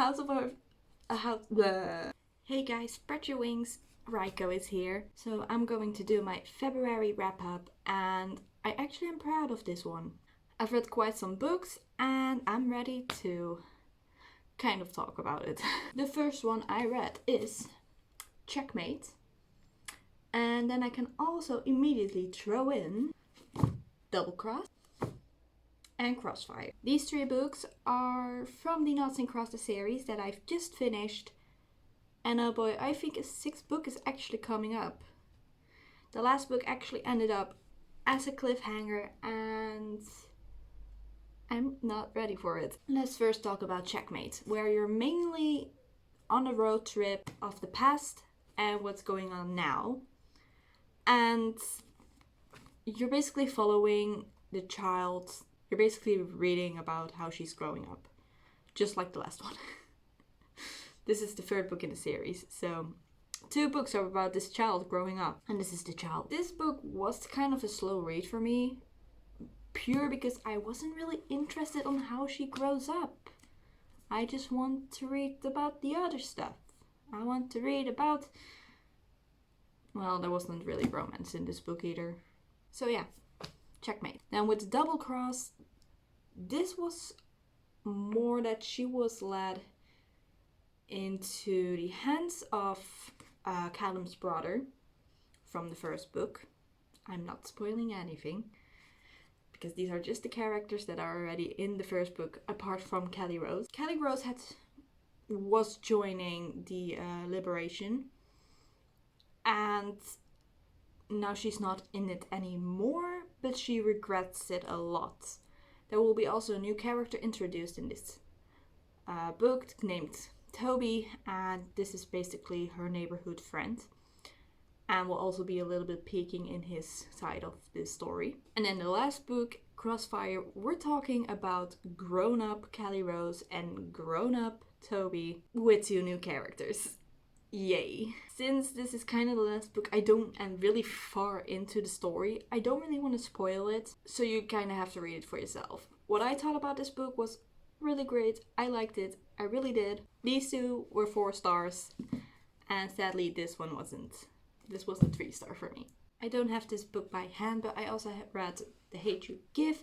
House of a House. Bleh. Hey guys, spread your wings. Raiko is here. So I'm going to do my February wrap up, and I actually am proud of this one. I've read quite some books, and I'm ready to kind of talk about it. The first one I read is Checkmate, and then I can also immediately throw in Double Cross and Crossfire. These three books are from the Knots and Crosses series that I've just finished, and oh boy, I think a sixth book is actually coming up. The last book actually ended up as a cliffhanger, and I'm not ready for it. Let's first talk about Checkmate, where you're mainly on a road trip of the past and what's going on now. And you're basically following the child. You're basically reading about how she's growing up, just like the last one. This is the third book in the series, so 2 books are about this child growing up, and this is the child. This book was kind of a slow read for me, pure because I wasn't really interested on how she grows up. I just want to read about the other stuff. I want to read about... Well, there wasn't really romance in this book either. So yeah, Checkmate. Now with the Double Cross, this was more that she was led into the hands of Callum's brother from the first book. I'm not spoiling anything, because these are just the characters that are already in the first book, apart from Kelly Rose. Kelly Rose was joining the Liberation, and now she's not in it anymore, but she regrets it a lot. There will be also a new character introduced in this book named Toby, and this is basically her neighborhood friend, and will also be a little bit peeking in his side of this story. And in the last book, Crossfire, we're talking about grown-up Kelly Rose and grown-up Toby with 2 new characters. Yay. Since this is kind of the last book, I'm really far into the story. I don't really want to spoil it, so you kind of have to read it for yourself. What I thought about this book was really great. I liked it. I really did. These 2 were 4 stars, and sadly this one wasn't. This was a 3-star for me. I don't have this book by hand, but I also read The Hate You Give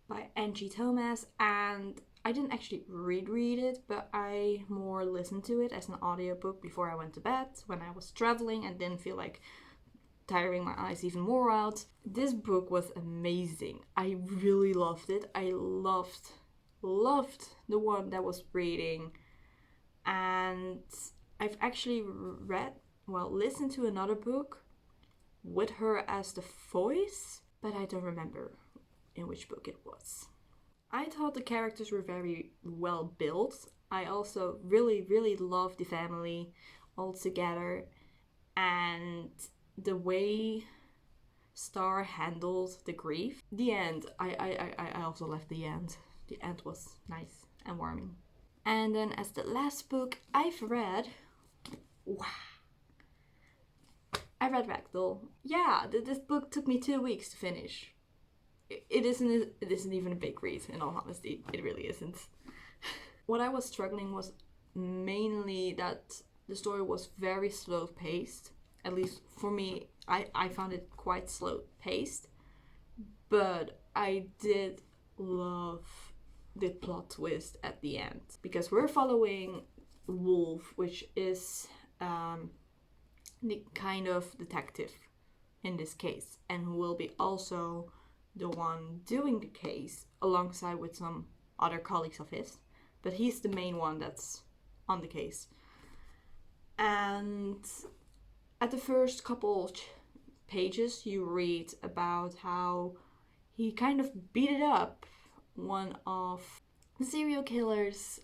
by Angie Thomas, and I didn't actually read it, but I more listened to it as an audiobook before I went to bed when I was traveling and didn't feel like tiring my eyes even more out. This book was amazing. I really loved it. I loved the one that was reading, and I've actually listened to another book with her as the voice, but I don't remember in which book it was. I thought the characters were very well built. I also really loved the family all together, and the way Star handled the grief. The end, I also loved the end. The end was nice and warming. And then as the last book I've read, I read Ragdoll. Yeah, this book took me 2 weeks to finish. It isn't even a big read, in all honesty. It really isn't. What I was struggling was mainly that the story was very slow paced. At least for me, I found it quite slow paced. But I did love the plot twist at the end, because we're following Wolf, which is the kind of detective in this case, and who will be also the one doing the case alongside with some other colleagues of his, but he's the main one that's on the case. And at the first couple pages you read about how he kind of beat up one of the serial killers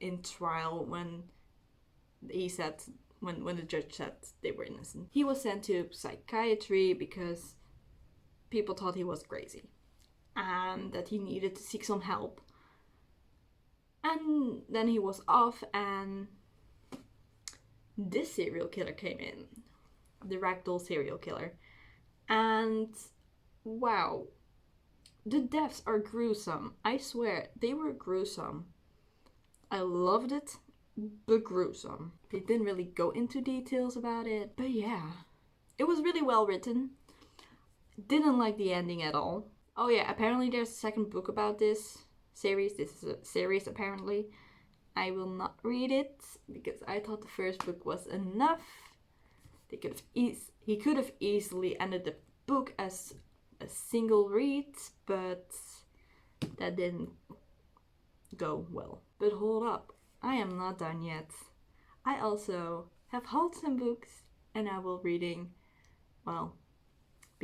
in trial when the judge said they were innocent. He was sent to psychiatry because people thought he was crazy and that he needed to seek some help. And then he was off, and this serial killer came in, the Ragdoll serial killer. And wow, the deaths are gruesome. I swear, they were gruesome. I loved it. but gruesome. They didn't really go into details about it, but yeah. It was really well written. Didn't like the ending at all. Oh yeah, apparently there's a second book about this series. This is a series apparently. I will not read it because I thought the first book was enough. He could have easily ended the book as a single read, but that didn't go well. But hold up, I am not done yet. I also have hauled some books and I will be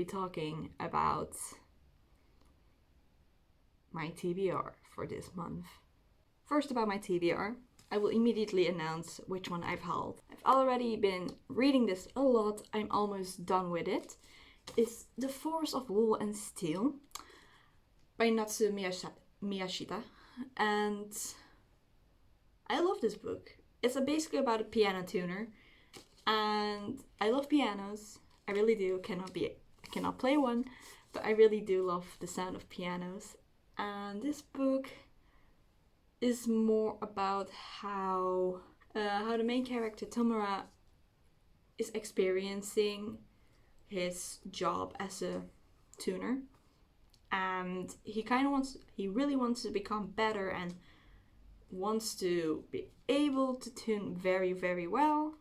talking about my TBR for this month. First, about my TBR, I will immediately announce which one I've hauled. I've already been reading this a lot, I'm almost done with it. It's The Force of Wool and Steel by Natsu Miyashita. And I love this book. It's basically about a piano tuner. And I love pianos. I really do. I cannot play one, but I really do love the sound of pianos. And this book is more about how the main character Tomura is experiencing his job as a tuner, and he really wants to become better and wants to be able to tune very, very well.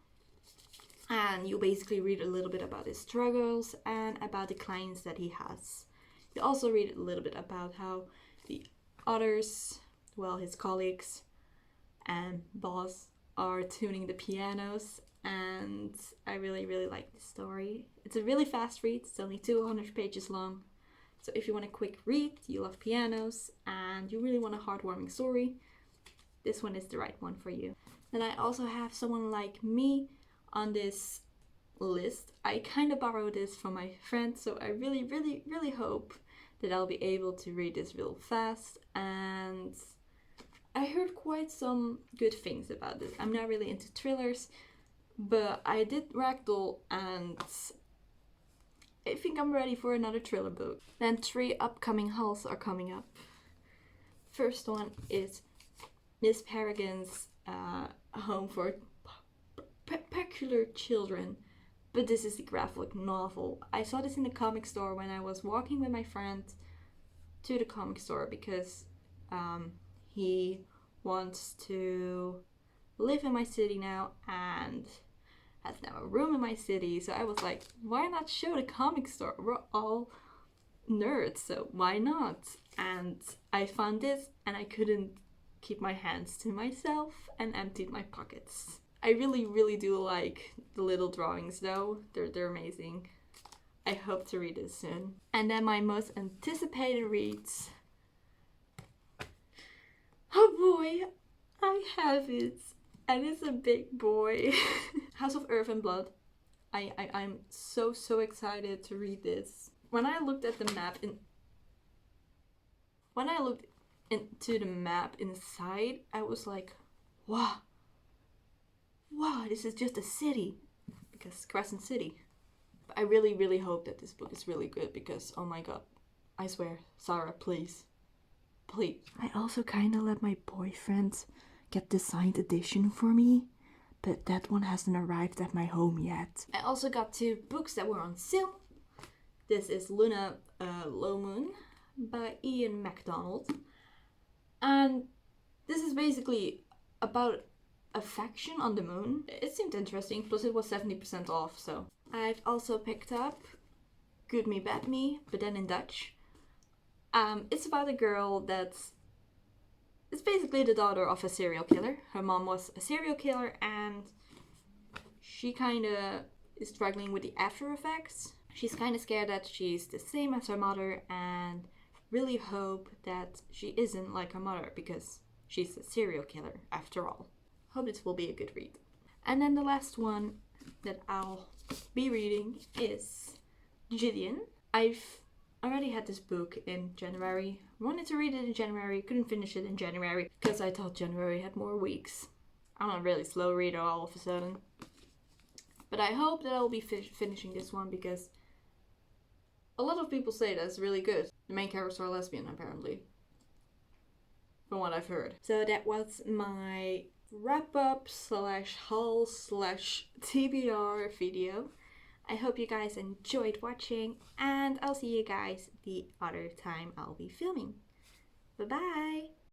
And you basically read a little bit about his struggles and about the clients that he has. You also read a little bit about how the others, his colleagues and boss, are tuning the pianos, and I really, really like this story. It's a really fast read, it's only 200 pages long. So if you want a quick read, you love pianos, and you really want a heartwarming story, this one is the right one for you. Then I also have Someone Like Me on this list. I kind of borrowed this from my friend, so I really, really, really hope that I'll be able to read this real fast. And I heard quite some good things about this. I'm not really into thrillers, but I did Ragdoll and I think I'm ready for another thriller book. Then 3 upcoming hauls are coming up. First one is Miss Peregrines' Home for Peculiar Children, but this is the graphic novel. I saw this in the comic store when I was walking with my friend to the comic store because he wants to live in my city now and has now a room in my city. So I was like, why not show the comic store? We're all nerds, so why not? And I found this and I couldn't keep my hands to myself and emptied my pockets. I really, really do like the little drawings though. They're amazing. I hope to read it soon. And then my most anticipated reads. Oh boy, I have it. And it's a big boy. House of Earth and Blood. I'm so excited to read this. When I looked at the map into the map inside, I was like, wow, this is just a city. Because Crescent City. But I really, really hope that this book is really good because, oh my god, I swear, Sarah, please. Please. I also kind of let my boyfriend get the signed edition for me, but that one hasn't arrived at my home yet. I also got 2 books that were on sale. This is Luna Low Moon by Ian MacDonald. And this is basically about affection on the moon. It seemed interesting, plus it was 70% off, so. I've also picked up Good Me Bad Me, but then in Dutch. It's about a girl it's basically the daughter of a serial killer. Her mom was a serial killer and she kind of is struggling with the after effects. She's kind of scared that she's the same as her mother and really hope that she isn't like her mother because she's a serial killer after all. Hope this will be a good read. And then the last one that I'll be reading is Gideon. I've already had this book in January. Wanted to read it in January, couldn't finish it in January because I thought January had more weeks. I'm a really slow reader all of a sudden. But I hope that I'll be finishing this one because a lot of people say that's really good. The main characters are lesbian apparently. From what I've heard. So that was my wrap up slash haul slash TBR video. I hope you guys enjoyed watching, and I'll see you guys the other time I'll be filming. Bye bye!